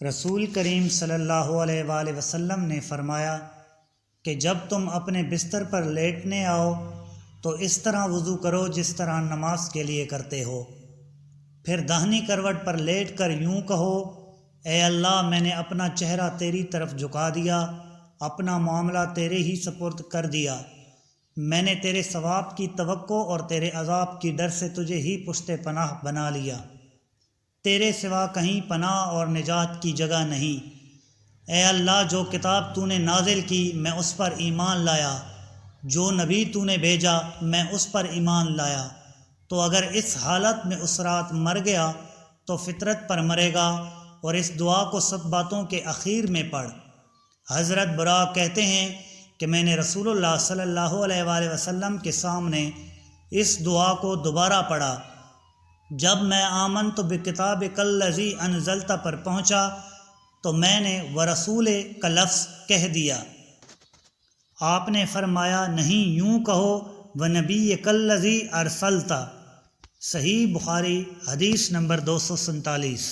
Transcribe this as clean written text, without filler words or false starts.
رسول کریم صلی اللہ علیہ وآلہ وسلم نے فرمایا کہ جب تم اپنے بستر پر لیٹنے آؤ تو اس طرح وضو کرو جس طرح نماز کے لیے کرتے ہو، پھر داہنی کروٹ پر لیٹ کر یوں کہو، اے اللہ میں نے اپنا چہرہ تیری طرف جھکا دیا، اپنا معاملہ تیرے ہی سپرد کر دیا، میں نے تیرے ثواب کی توقع اور تیرے عذاب کی ڈر سے تجھے ہی پشت پناہ بنا لیا، تیرے سوا کہیں پناہ اور نجات کی جگہ نہیں۔ اے اللہ جو کتاب تو نے نازل کی میں اس پر ایمان لایا، جو نبی تو نے بھیجا میں اس پر ایمان لایا، تو اگر اس حالت میں اس رات مر گیا تو فطرت پر مرے گا، اور اس دعا کو سب باتوں کے اخیر میں پڑھ۔ حضرت براء کہتے ہیں کہ میں نے رسول اللہ صلی اللہ علیہ وآلہ وسلم کے سامنے اس دعا کو دوبارہ پڑھا۔ جب میں آمنت بکتابک الذی انزلت پر پہنچا تو میں نے ورسول کا لفظ کہہ دیا۔ آپ نے فرمایا نہیں، یوں کہو ونبیک الذی ارسلت۔ صحیح بخاری حدیث نمبر 247۔